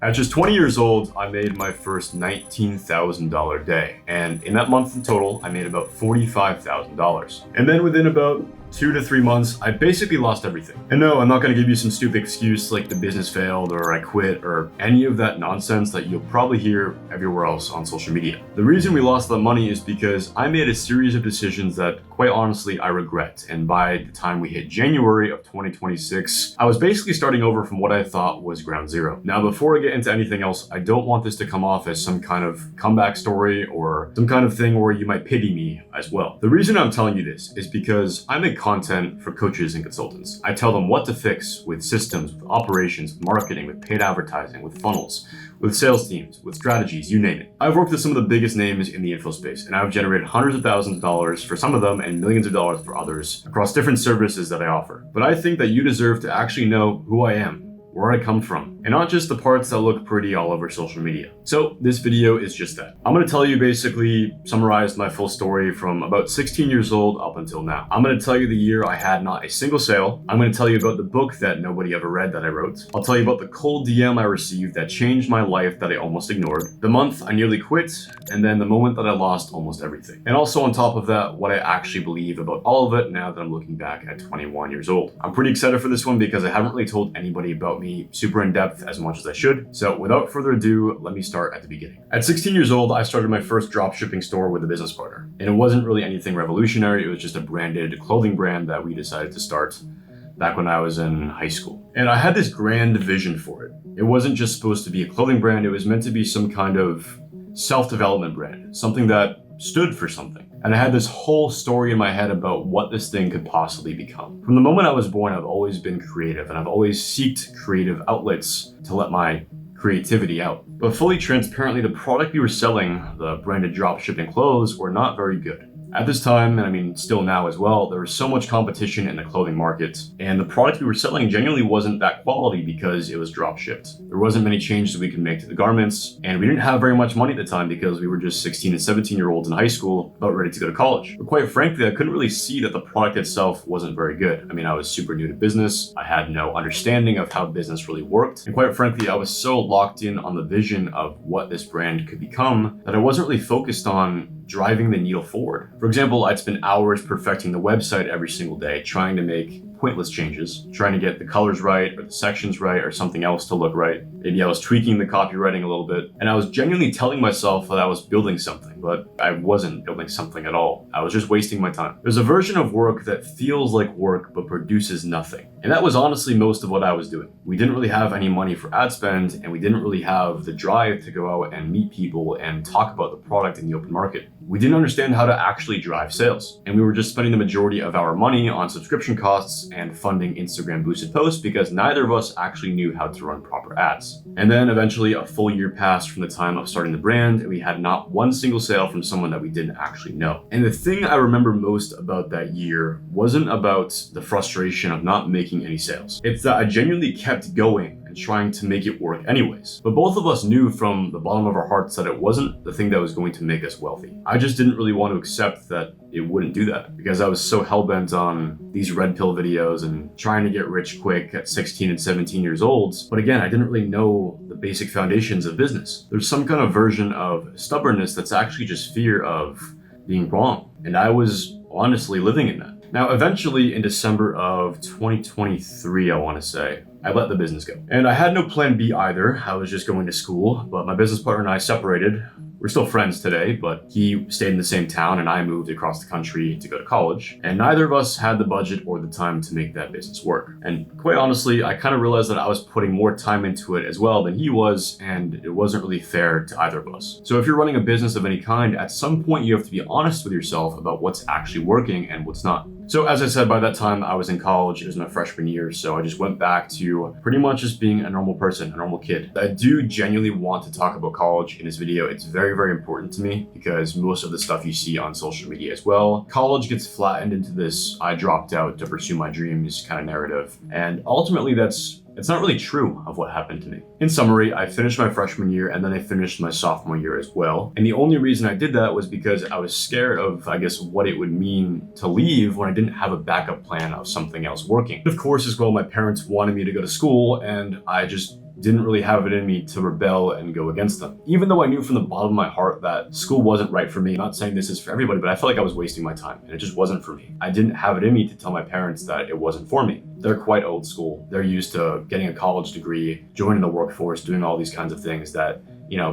At just 20 years old, I made my first $19,000 day, and in that month in total, I made about $45,000. And then within about 2 to 3 months, I basically lost everything. And no, I'm not going to give you some stupid excuse like the business failed or I quit or any of that nonsense that you'll probably hear everywhere else on social media. The reason we lost that money is because I made a series of decisions that, quite honestly, I regret. And by the time we hit January of 2026, I was basically starting over from what I thought was ground zero. Now, before I get into anything else, I don't want this to come off as some kind of comeback story or some kind of thing where you might pity me as well. The reason I'm telling you this is because I make content for coaches and consultants. I tell them what to fix with systems, with operations, with marketing, with paid advertising, with funnels, with sales teams, with strategies, you name it. I've worked with some of the biggest names in the info space, and I've generated hundreds of thousands of dollars for some of them and millions of dollars for others across different services that I offer. But I think that you deserve to actually know who I am, where I come from, and not just the parts that look pretty all over social media. So this video is just that. I'm going to tell you basically summarize my full story from about 16 years old up until now. I'm going to tell you the year I had not a single sale. I'm going to tell you about the book that nobody ever read that I wrote. I'll tell you about the cold DM I received that changed my life that I almost ignored, the month I nearly quit, and then the moment that I lost almost everything. And also on top of that, what I actually believe about all of it now that I'm looking back at 21 years old. I'm pretty excited for this one because I haven't really told anybody about me super in depth as much as I should. So without further ado, let me start at the beginning. At 16 years old, I started my first drop shipping store with a business partner. And it wasn't really anything revolutionary. It was just a branded clothing brand that we decided to start back when I was in high school. And I had this grand vision for it. It wasn't just supposed to be a clothing brand. It was meant to be some kind of self-development brand, something that stood for something. And I had this whole story in my head about what this thing could possibly become. From the moment I was born, I've always been creative, and I've always sought creative outlets to let my creativity out. But fully transparently, the product we were selling, the branded drop shipping clothes, were not very good. At this time, and I mean still now as well, there was so much competition in the clothing market, and the product we were selling genuinely wasn't that quality because it was drop shipped. There wasn't many changes we could make to the garments, and we didn't have very much money at the time because we were just 16 and 17-year-olds in high school about ready to go to college. But quite frankly, I couldn't really see that the product itself wasn't very good. I mean, I was super new to business, I had no understanding of how business really worked, and quite frankly, I was so locked in on the vision of what this brand could become that I wasn't really focused on driving the needle forward. For example, I'd spend hours perfecting the website every single day, trying to make pointless changes, trying to get the colors right or the sections right or something else to look right. Maybe I was tweaking the copywriting a little bit, and I was genuinely telling myself that I was building something, but I wasn't building something at all. I was just wasting my time. There's a version of work that feels like work but produces nothing. And that was honestly most of what I was doing. We didn't really have any money for ad spend, and we didn't really have the drive to go out and meet people and talk about the product in the open market. We didn't understand how to actually drive sales. And we were just spending the majority of our money on subscription costs and funding Instagram boosted posts because neither of us actually knew how to run proper ads. And then eventually a full year passed from the time of starting the brand, and we had not one single sale from someone that we didn't actually know. And the thing I remember most about that year wasn't about the frustration of not making any sales. It's that I genuinely kept going and trying to make it work anyways. But both of us knew from the bottom of our hearts that it wasn't the thing that was going to make us wealthy. I just didn't really want to accept that it wouldn't do that because I was so hell-bent on these red pill videos and trying to get rich quick at 16 and 17 years old. But again, I didn't really know the basic foundations of business. There's some kind of version of stubbornness that's actually just fear of being wrong. And I was honestly living in that. Now, eventually in December of 2023, I want to say, I let the business go. And I had no plan B either. I was just going to school, but my business partner and I separated. We're still friends today, but he stayed in the same town and I moved across the country to go to college. And neither of us had the budget or the time to make that business work. And quite honestly, I kind of realized that I was putting more time into it as well than he was, and it wasn't really fair to either of us. So if you're running a business of any kind, at some point you have to be honest with yourself about what's actually working and what's not. So as I said, by that time I was in college. It was my freshman year, so I just went back to pretty much just being a normal person, a normal kid. I do genuinely want to talk about college in this video. It's very, very important to me because most of the stuff you see on social media as well, college gets flattened into this I dropped out to pursue my dreams kind of narrative. And ultimately it's not really true of what happened to me. In summary, I finished my freshman year and then I finished my sophomore year as well. And the only reason I did that was because I was scared of, I guess, what it would mean to leave when I didn't have a backup plan of something else working. Of course, as well, my parents wanted me to go to school and I just didn't really have it in me to rebel and go against them. Even though I knew from the bottom of my heart that school wasn't right for me. I'm not saying this is for everybody, but I felt like I was wasting my time and it just wasn't for me. I didn't have it in me to tell my parents that it wasn't for me. They're quite old school. They're used to getting a college degree, joining the workforce, doing all these kinds of things that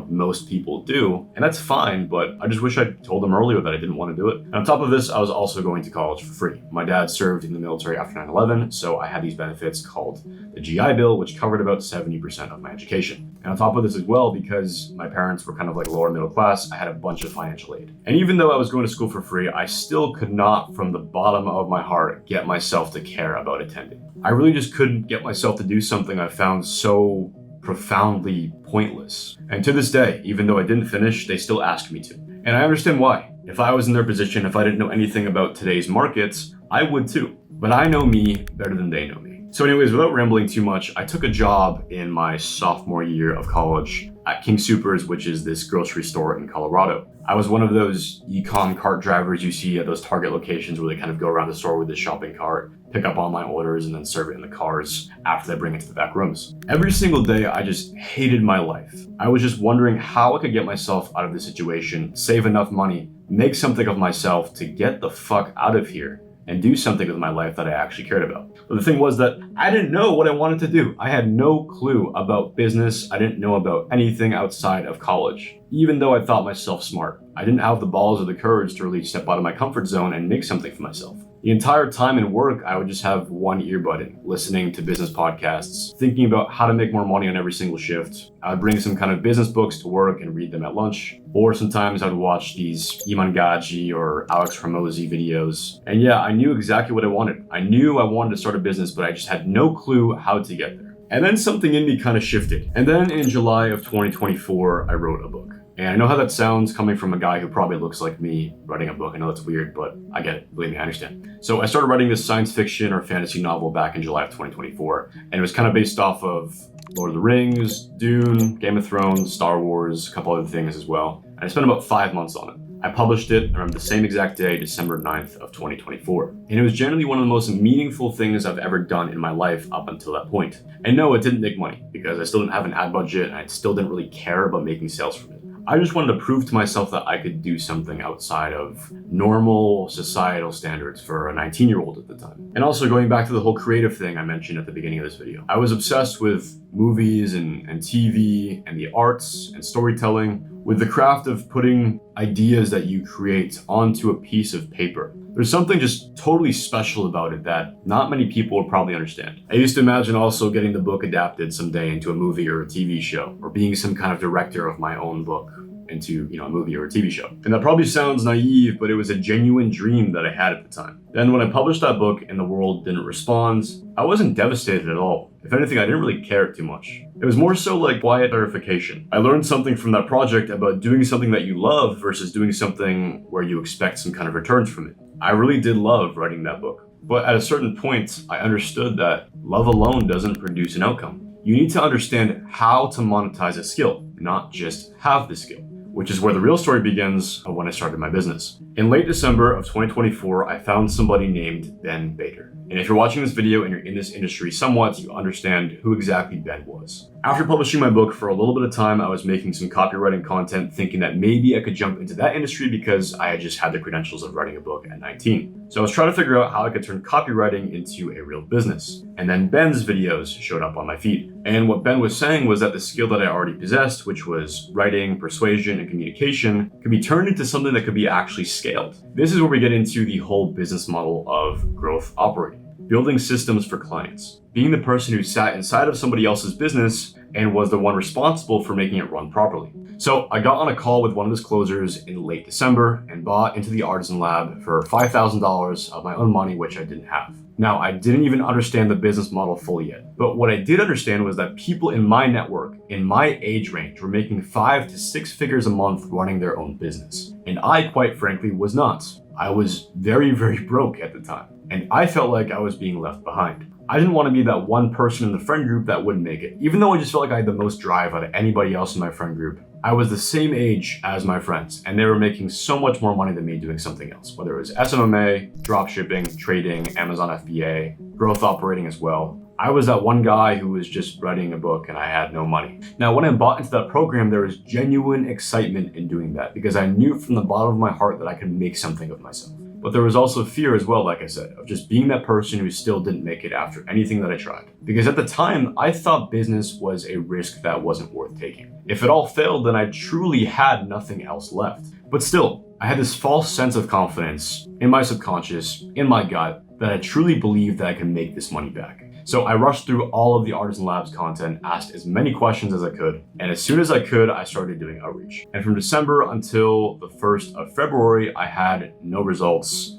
most people do, and that's fine, but I just wish I told them earlier that I didn't want to do it. And on top of this, I was also going to college for free. My dad served in the military after 9/11, so I had these benefits called the GI Bill, which covered about 70% of my education. And on top of this as well, because my parents were kind of like lower middle class, I had a bunch of financial aid. And even though I was going to school for free, I still could not, from the bottom of my heart, get myself to care about attending. I really just couldn't get myself to do something I found so profoundly pointless. And to this day, even though I didn't finish, they still ask me to. And I understand why. If I was in their position, if I didn't know anything about today's markets, I would too. But I know me better than they know me. So anyways, without rambling too much, I took a job in my sophomore year of college at King Soopers, which is this grocery store in Colorado. I was one of those e-com cart drivers you see at those Target locations where they kind of go around the store with the shopping cart, pick up online orders, and then serve it in the cars after they bring it to the back rooms. Every single day, I just hated my life. I was just wondering how I could get myself out of this situation, save enough money, make something of myself to get the fuck out of here and do something with my life that I actually cared about. But the thing was that I didn't know what I wanted to do. I had no clue about business. I didn't know about anything outside of college. Even though I thought myself smart, I didn't have the balls or the courage to really step out of my comfort zone and make something for myself. The entire time in work, I would just have one earbud in, listening to business podcasts, thinking about how to make more money on every single shift. I would bring some kind of business books to work and read them at lunch. Or sometimes I'd watch these Iman Gadzhi or Alex Hormozi videos. And yeah, I knew exactly what I wanted. I knew I wanted to start a business, but I just had no clue how to get there. And then something in me kind of shifted. And then in July of 2024, I wrote a book. And I know how that sounds coming from a guy who probably looks like me writing a book. I know that's weird, but I get it. Believe me, I understand. So I started writing this science fiction or fantasy novel back in July of 2024. And it was kind of based off of Lord of the Rings, Dune, Game of Thrones, Star Wars, a couple other things as well. And I spent about 5 months on it. I published it, I remember the same exact day, December 9th of 2024. And it was generally one of the most meaningful things I've ever done in my life up until that point. And no, it didn't make money because I still didn't have an ad budget and I still didn't really care about making sales from it. I just wanted to prove to myself that I could do something outside of normal societal standards for a 19-year-old at the time. And also going back to the whole creative thing I mentioned at the beginning of this video. I was obsessed with movies and TV and the arts and storytelling, with the craft of putting ideas that you create onto a piece of paper. There's something just totally special about it that not many people will probably understand. I used to imagine also getting the book adapted someday into a movie or a TV show, or being some kind of director of my own book into, a movie or a TV show. And that probably sounds naive, but it was a genuine dream that I had at the time. Then when I published that book and the world didn't respond, I wasn't devastated at all. If anything, I didn't really care too much. It was more so like quiet verification. I learned something from that project about doing something that you love versus doing something where you expect some kind of returns from it. I really did love writing that book. But at a certain point, I understood that love alone doesn't produce an outcome. You need to understand how to monetize a skill, not just have the skill, which is where the real story begins of when I started my business. In late December of 2024, I found somebody named Ben Bader. And if you're watching this video and you're in this industry somewhat, you understand who exactly Ben was. After publishing my book for a little bit of time, I was making some copywriting content thinking that maybe I could jump into that industry because I had just had the credentials of writing a book at 19. So I was trying to figure out how I could turn copywriting into a real business. And then Ben's videos showed up on my feed. And what Ben was saying was that the skill that I already possessed, which was writing, persuasion, and communication, could be turned into something that could be actually scaled. This is where we get into the whole business model of growth operating. Building systems for clients. Being the person who sat inside of somebody else's business and was the one responsible for making it run properly. So I got on a call with one of his closers in late December and bought into the Artisan Lab for $5,000 of my own money, which I didn't have. Now, I didn't even understand the business model fully yet, but what I did understand was that people in my network, in my age range, were making 5 to 6 figures a month running their own business. And I, quite frankly, was not. I was very, very broke at the time, and I felt like I was being left behind. I didn't want to be that one person in the friend group that wouldn't make it. Even though I just felt like I had the most drive out of anybody else in my friend group, I was the same age as my friends, and they were making so much more money than me doing something else, whether it was SMMA, dropshipping, trading, Amazon FBA, growth operating as well. I was that one guy who was just writing a book and I had no money. Now, when I bought into that program, there was genuine excitement in doing that because I knew from the bottom of my heart that I could make something of myself. But there was also fear as well, like I said, of just being that person who still didn't make it after anything that I tried. Because at the time, I thought business was a risk that wasn't worth taking. If it all failed, then I truly had nothing else left. But still, I had this false sense of confidence in my subconscious, in my gut, that I truly believed that I could make this money back. So I rushed through all of the Artisan Labs content, asked as many questions as I could, and as soon as I could, I started doing outreach. And from December until the 1st of February, I had no results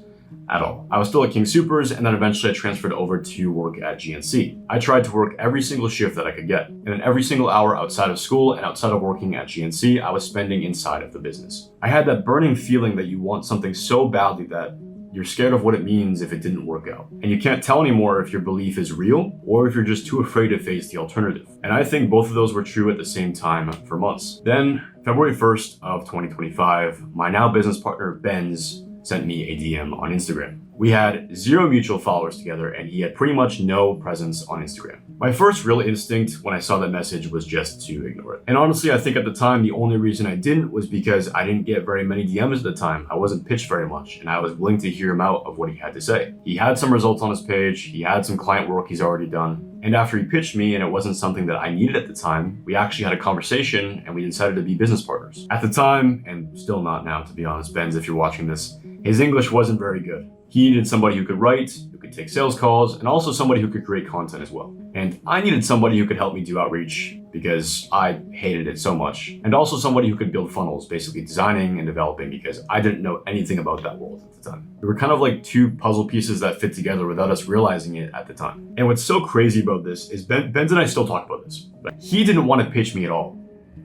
at all. I was still at King Soopers, and then eventually I transferred over to work at GNC. I tried to work every single shift that I could get, and then every single hour outside of school and outside of working at GNC, I was spending inside of the business. I had that burning feeling that you want something so badly that you're scared of what it means if it didn't work out. And you can't tell anymore if your belief is real or if you're just too afraid to face the alternative. And I think both of those were true at the same time for months. Then, February 1st of 2025, my now business partner, Benz, sent me a DM on Instagram. We had 0 mutual followers together and he had pretty much no presence on Instagram. My first real instinct when I saw that message was just to ignore it. And honestly, I think at the time, the only reason I didn't was because I didn't get very many DMs at the time. I wasn't pitched very much and I was willing to hear him out of what he had to say. He had some results on his page. He had some client work he's already done. And after he pitched me and it wasn't something that I needed at the time, we actually had a conversation and we decided to be business partners. At the time, and still not now to be honest, Benz, if you're watching this, his English wasn't very good. He needed somebody who could write, who could take sales calls, and also somebody who could create content as well. And I needed somebody who could help me do outreach because I hated it so much. And also somebody who could build funnels, basically designing and developing, because I didn't know anything about that world at the time. We were kind of like two puzzle pieces that fit together without us realizing it at the time. And what's so crazy about this is Benz and I still talk about this. But he didn't want to pitch me at all.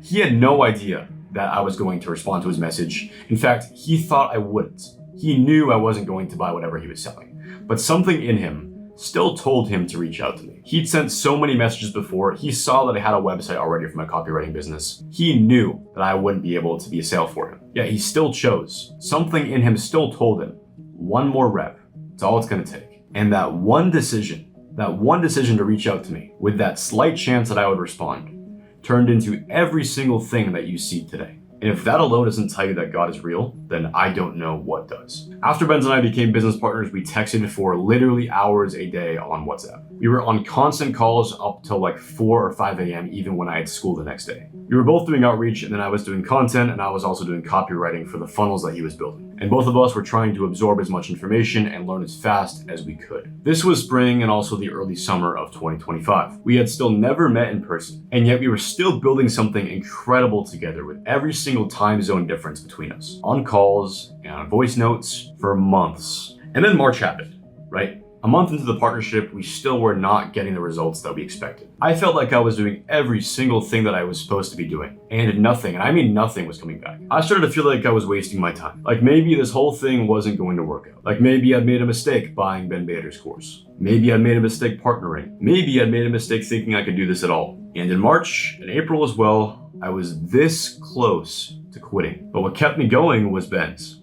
He had no idea that I was going to respond to his message. In fact, he thought I wouldn't. He knew I wasn't going to buy whatever he was selling, but something in him still told him to reach out to me. He'd sent so many messages before. He saw that I had a website already for my copywriting business. He knew that I wouldn't be able to be a sale for him. Yet he still chose. Something in him still told him, one more rep, it's all it's gonna take. And that one decision to reach out to me with that slight chance that I would respond turned into every single thing that you see today. And if that alone doesn't tell you that God is real, then I don't know what does. After Benz and I became business partners, we texted for literally hours a day on WhatsApp. We were on constant calls up till like 4 or 5 a.m. even when I had school the next day. We were both doing outreach and then I was doing content and I was also doing copywriting for the funnels that he was building. And both of us were trying to absorb as much information and learn as fast as we could. This was spring and also the early summer of 2025. We had still never met in person, and yet we were still building something incredible together with every single time zone difference between us, on calls and on voice notes for months. And then March happened, right? A month into the partnership, we still were not getting the results that we expected. I felt like I was doing every single thing that I was supposed to be doing, and nothing, and I mean nothing, was coming back. I started to feel like I was wasting my time. Like maybe this whole thing wasn't going to work out. Like maybe I'd made a mistake buying Ben Bader's course. Maybe I'd made a mistake partnering. Maybe I'd made a mistake thinking I could do this at all. And in March and April as well, I was this close to quitting. But what kept me going was Ben's.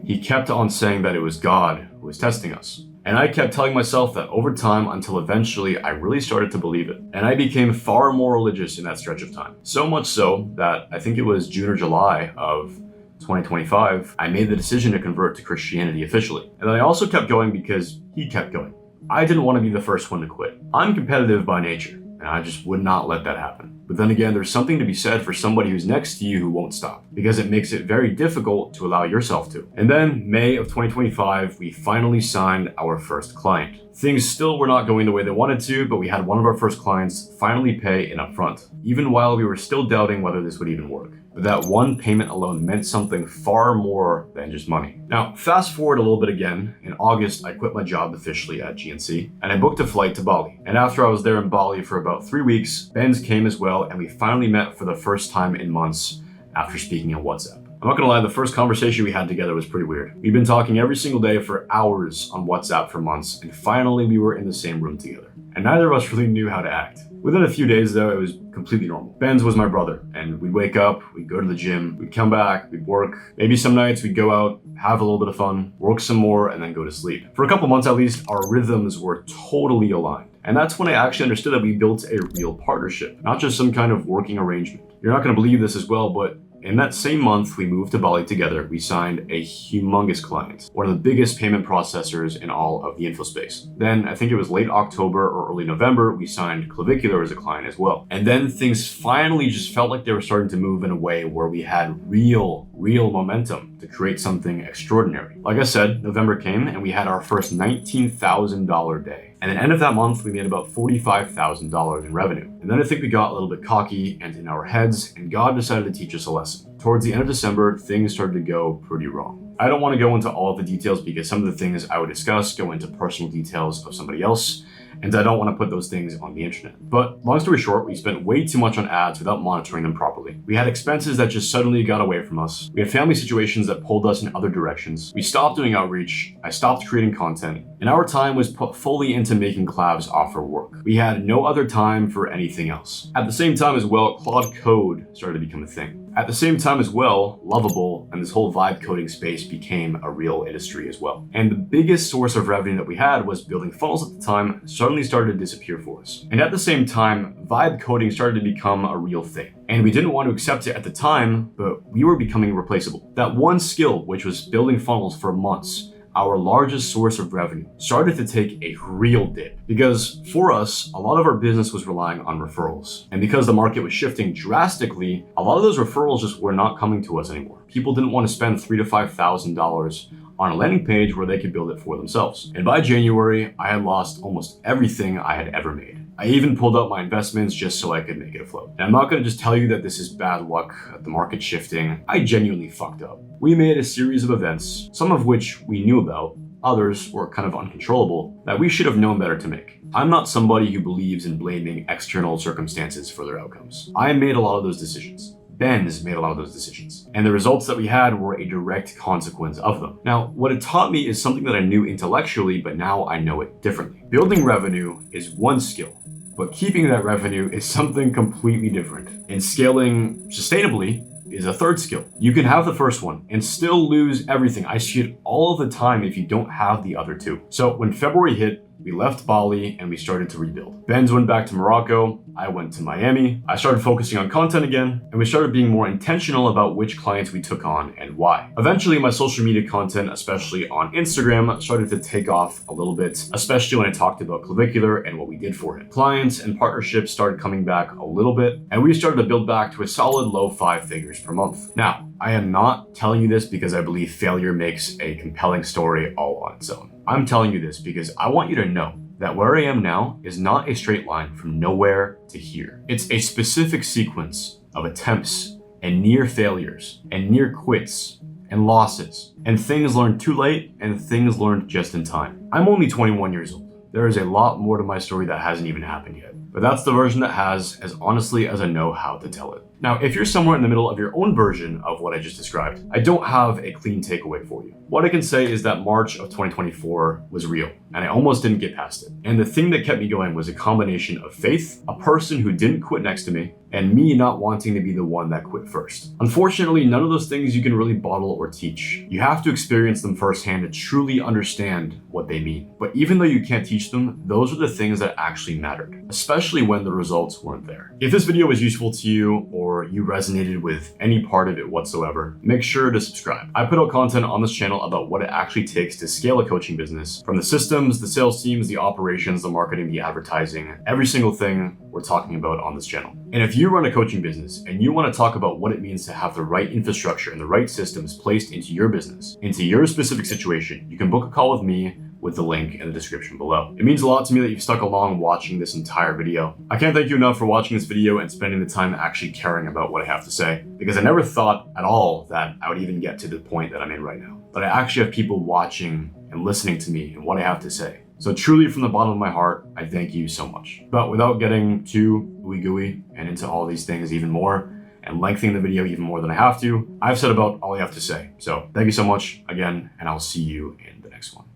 He kept on saying that it was God who was testing us. And I kept telling myself that over time until eventually I really started to believe it. And I became far more religious in that stretch of time. So much so that I think it was June or July of 2025, I made the decision to convert to Christianity officially. And then I also kept going because he kept going. I didn't want to be the first one to quit. I'm competitive by nature, and I just would not let that happen. But then again, there's something to be said for somebody who's next to you who won't stop, because it makes it very difficult to allow yourself to. And then May of 2025, we finally signed our first client. Things still were not going the way they wanted to, but we had one of our first clients finally pay in upfront, even while we were still doubting whether this would even work. But that one payment alone meant something far more than just money. Now, fast forward a little bit again. In August, I quit my job officially at GNC, and I booked a flight to Bali. And after I was there in Bali for about 3 weeks, Benz came as well, and we finally met for the first time in months after speaking on WhatsApp. I'm not gonna lie, the first conversation we had together was pretty weird. We'd been talking every single day for hours on WhatsApp for months, and finally we were in the same room together. And neither of us really knew how to act. Within a few days though, it was completely normal. Benz was my brother, and we'd wake up, we'd go to the gym, we'd come back, we'd work. Maybe some nights we'd go out, have a little bit of fun, work some more, and then go to sleep. For a couple months at least, our rhythms were totally aligned. And that's when I actually understood that we built a real partnership, not just some kind of working arrangement. You're not going to believe this as well, but in that same month we moved to Bali together, we signed a humongous client, one of the biggest payment processors in all of the info space. Then I think it was late October or early November, we signed Clavicular as a client as well. And then things finally just felt like they were starting to move in a way where we had real momentum to create something extraordinary. Like I said, November came and we had our first $19,000 day. And at the end of that month, we made about $45,000 in revenue. And then I think we got a little bit cocky and in our heads, and God decided to teach us a lesson. Towards the end of December, things started to go pretty wrong. I don't want to go into all of the details because some of the things I would discuss go into personal details of somebody else, and I don't want to put those things on the internet. But long story short, we spent way too much on ads without monitoring them properly. We had expenses that just suddenly got away from us. We had family situations that pulled us in other directions. We stopped doing outreach. I stopped creating content. And our time was put fully into making Clav's offer work. We had no other time for anything else. At the same time as well, Claude Code started to become a thing. At the same time as well, Lovable and this whole vibe coding space became a real industry as well. And the biggest source of revenue that we had was building funnels at the time suddenly started to disappear for us. And at the same time, vibe coding started to become a real thing. And we didn't want to accept it at the time, but we were becoming replaceable. That one skill, which was building funnels for months, our largest source of revenue, started to take a real dip. Because for us, a lot of our business was relying on referrals. And because the market was shifting drastically, a lot of those referrals just were not coming to us anymore. People didn't want to spend $3,000 to $5,000 on a landing page where they could build it for themselves. And by January, I had lost almost everything I had ever made. I even pulled out my investments just so I could make it afloat. And I'm not going to just tell you that this is bad luck at the market shifting. I genuinely fucked up. We made a series of events, some of which we knew about, others were kind of uncontrollable, that we should have known better to make. I'm not somebody who believes in blaming external circumstances for their outcomes. I made a lot of those decisions. Ben's made a lot of those decisions. And the results that we had were a direct consequence of them. Now, what it taught me is something that I knew intellectually, but now I know it differently. Building revenue is one skill, but keeping that revenue is something completely different. And scaling sustainably is a third skill. You can have the first one and still lose everything. I see it all the time if you don't have the other two. So when February hit, we left Bali and we started to rebuild. Benz went back to Morocco. I went to Miami. I started focusing on content again, and we started being more intentional about which clients we took on and why. Eventually, my social media content, especially on Instagram, started to take off a little bit, especially when I talked about Clavicular and what we did for it. Clients and partnerships started coming back a little bit, and we started to build back to a solid low 5 figures per month. Now, I am not telling you this because I believe failure makes a compelling story all on its own. I'm telling you this because I want you to know that where I am now is not a straight line from nowhere to here. It's a specific sequence of attempts and near failures and near quits and losses and things learned too late and things learned just in time. I'm only 21 years old. There is a lot more to my story that hasn't even happened yet. But that's the version that has, as honestly as I know how to tell it. Now, if you're somewhere in the middle of your own version of what I just described, I don't have a clean takeaway for you. What I can say is that March of 2024 was real, and I almost didn't get past it. And the thing that kept me going was a combination of faith, a person who didn't quit next to me, and me not wanting to be the one that quit first. Unfortunately, none of those things you can really bottle or teach. You have to experience them firsthand to truly understand what they mean. But even though you can't teach them, those are the things that actually mattered, especially when the results weren't there. If this video was useful to you or you resonated with any part of it whatsoever, make sure to subscribe. I put out content on this channel about what it actually takes to scale a coaching business, from the systems, the sales teams, the operations, the marketing, the advertising, every single thing we're talking about on this channel. And if you run a coaching business and you want to talk about what it means to have the right infrastructure and the right systems placed into your business, into your specific situation, you can book a call with me with the link in the description below. It means a lot to me that you've stuck along watching this entire video. I can't thank you enough for watching this video and spending the time actually caring about what I have to say, because I never thought at all that I would even get to the point that I'm in right now. But I actually have people watching and listening to me and what I have to say. So truly from the bottom of my heart, I thank you so much. But without getting too ooey gooey and into all these things even more, and lengthening the video even more than I have to, I've said about all I have to say. So thank you so much again, and I'll see you in the next one.